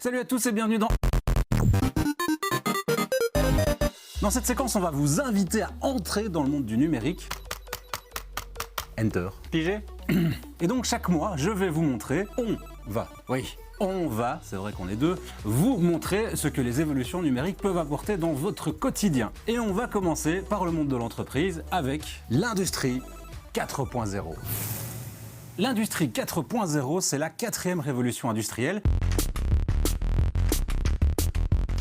Salut à tous et bienvenue Dans cette séquence, on va vous inviter à entrer dans le monde du numérique. Enter. Pigé. Et donc chaque mois, je vais vous montrer, on va, c'est vrai qu'on est deux, vous montrer ce que les évolutions numériques peuvent apporter dans votre quotidien. Et on va commencer par le monde de l'entreprise avec l'industrie 4.0. L'industrie 4.0, c'est la 4e révolution industrielle.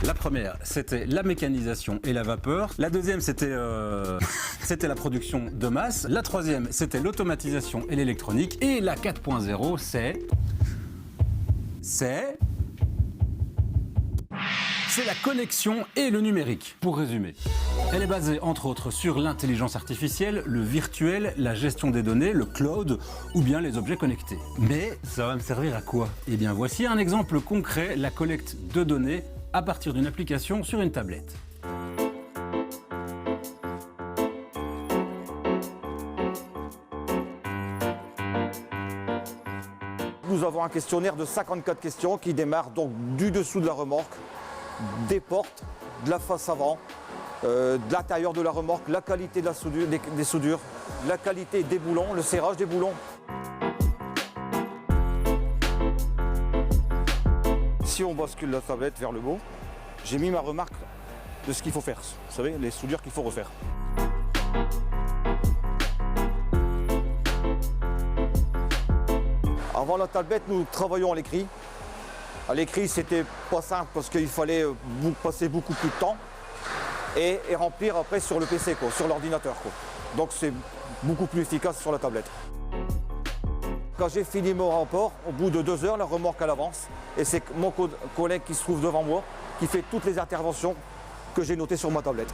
La première, c'était la mécanisation et la vapeur. La deuxième, c'était la production de masse. La troisième, c'était l'automatisation et l'électronique. Et la 4.0, c'est la connexion et le numérique, pour résumer. Elle est basée, entre autres, sur l'intelligence artificielle, le virtuel, la gestion des données, le cloud ou bien les objets connectés. Mais ça va me servir à quoi? Eh bien, voici un exemple concret, la collecte de données à partir d'une application sur une tablette. Nous avons un questionnaire de 54 questions qui démarre donc du dessous de la remorque, des portes, de la face avant, de l'intérieur de la remorque, la qualité de la soudure, des soudures, la qualité des boulons, le serrage des boulons. Si on bascule la tablette vers le haut, j'ai mis ma remarque de ce qu'il faut faire. Vous savez, les soudures qu'il faut refaire. Avant la tablette, nous travaillons à l'écrit. À l'écrit, c'était pas simple parce qu'il fallait passer beaucoup plus de temps et remplir après sur le PC, sur l'ordinateur. Donc c'est beaucoup plus efficace sur la tablette. Quand j'ai fini mon rapport, au bout de 2 heures, la remorque elle avance et c'est mon collègue qui se trouve devant moi qui fait toutes les interventions que j'ai notées sur ma tablette.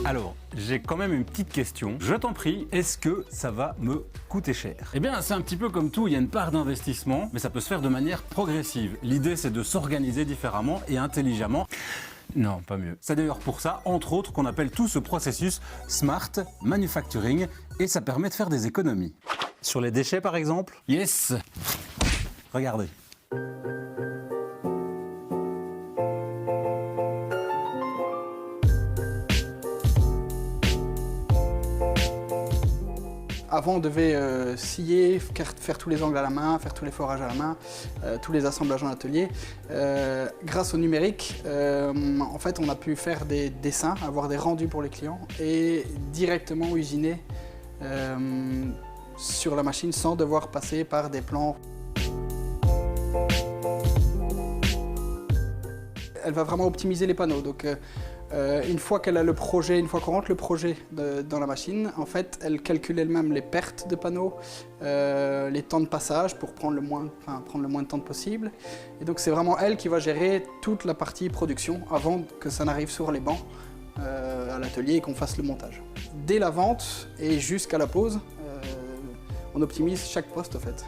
Alors, j'ai quand même une petite question. Je t'en prie, est-ce que ça va me coûter cher? Eh bien, c'est un petit peu comme tout, il y a une part d'investissement, mais ça peut se faire de manière progressive. L'idée, c'est de s'organiser différemment et intelligemment. Non, pas mieux. C'est d'ailleurs pour ça, entre autres, qu'on appelle tout ce processus Smart Manufacturing, et ça permet de faire des économies. Sur les déchets, par exemple? Yes! Regardez. Avant, on devait scier, faire tous les angles à la main, faire tous les forages à la main, tous les assemblages en atelier. Grâce au numérique, en fait, on a pu faire des dessins, avoir des rendus pour les clients et directement usiner sur la machine sans devoir passer par des plans. Elle va vraiment optimiser les panneaux. Donc, une fois qu'elle a le projet, une fois qu'on rentre le projet dans la machine, en fait, elle calcule elle-même les pertes de panneaux, les temps de passage pour prendre le moins de temps possible. Et donc c'est vraiment elle qui va gérer toute la partie production avant que ça n'arrive sur les bancs à l'atelier et qu'on fasse le montage. Dès la vente et jusqu'à la pause, on optimise chaque poste en fait.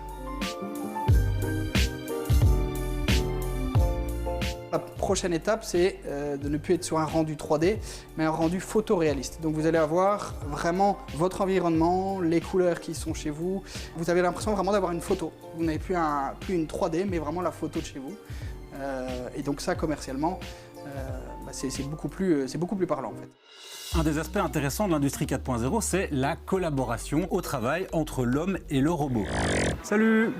La prochaine étape, c'est de ne plus être sur un rendu 3D, mais un rendu photoréaliste. Donc vous allez avoir vraiment votre environnement, les couleurs qui sont chez vous. Vous avez l'impression vraiment d'avoir une photo. Vous n'avez plus une 3D, mais vraiment la photo de chez vous. Et donc ça, commercialement, c'est beaucoup plus parlant en fait. Un des aspects intéressants de l'industrie 4.0, c'est la collaboration au travail entre l'homme et le robot. Salut!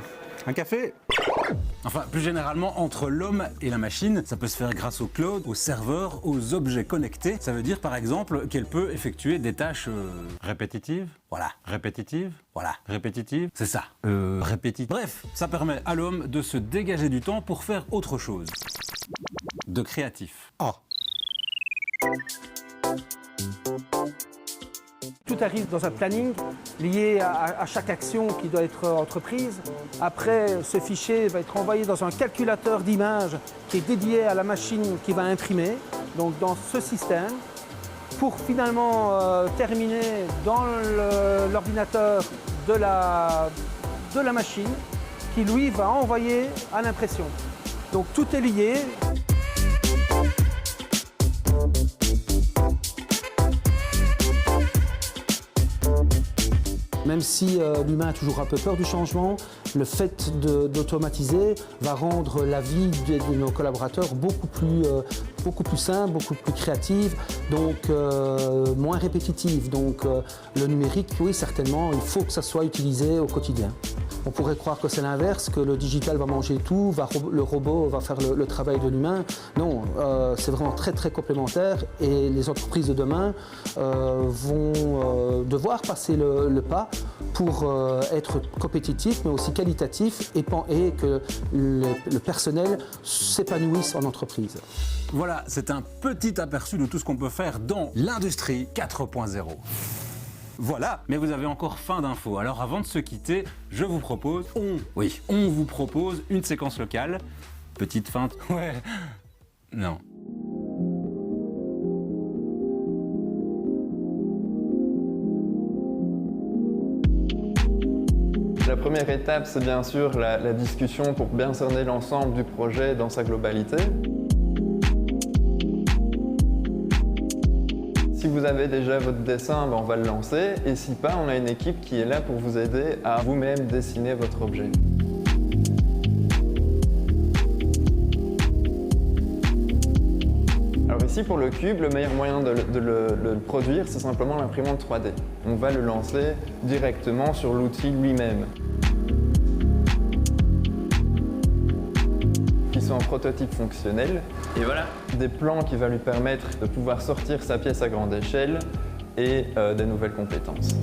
Un café? Enfin, plus généralement, entre l'homme et la machine, ça peut se faire grâce au cloud, aux serveurs, aux objets connectés. Ça veut dire, par exemple, qu'elle peut effectuer des tâches répétitives. Voilà. Répétitives. Voilà. Répétitives. C'est ça. Répétitives. Bref, ça permet à l'homme de se dégager du temps pour faire autre chose. De créatif. Ah. Tout arrive dans un planning lié à chaque action qui doit être entreprise. Après, ce fichier va être envoyé dans un calculateur d'images qui est dédié à la machine qui va imprimer, donc dans ce système, pour finalement terminer dans l'ordinateur de la machine qui, lui, va envoyer à l'impression. Donc tout est lié. Même si l'humain a toujours un peu peur du changement, le fait d'automatiser va rendre la vie de nos collaborateurs beaucoup plus simple, beaucoup plus créative, donc moins répétitive. Donc le numérique, oui, certainement, il faut que ça soit utilisé au quotidien. On pourrait croire que c'est l'inverse, que le digital va manger tout, le robot va faire le travail de l'humain. Non, c'est vraiment très très complémentaire et les entreprises de demain vont devoir passer le pas pour être compétitifs mais aussi qualitatifs et que le personnel s'épanouisse en entreprise. Voilà, c'est un petit aperçu de tout ce qu'on peut faire dans l'industrie 4.0. Voilà, mais vous avez encore faim d'infos. Alors avant de se quitter, je vous propose, on vous propose une séquence locale. Petite feinte, ouais, non. La première étape, c'est bien sûr la discussion pour bien cerner l'ensemble du projet dans sa globalité. Si vous avez déjà votre dessin, on va le lancer. Et si pas, on a une équipe qui est là pour vous aider à vous-même dessiner votre objet. Alors ici, pour le cube, le meilleur moyen de le produire, c'est simplement l'imprimante 3D. On va le lancer directement sur l'outil lui-même. Qui sont en prototype fonctionnel. Et voilà, des plans qui vont lui permettre de pouvoir sortir sa pièce à grande échelle et des nouvelles compétences.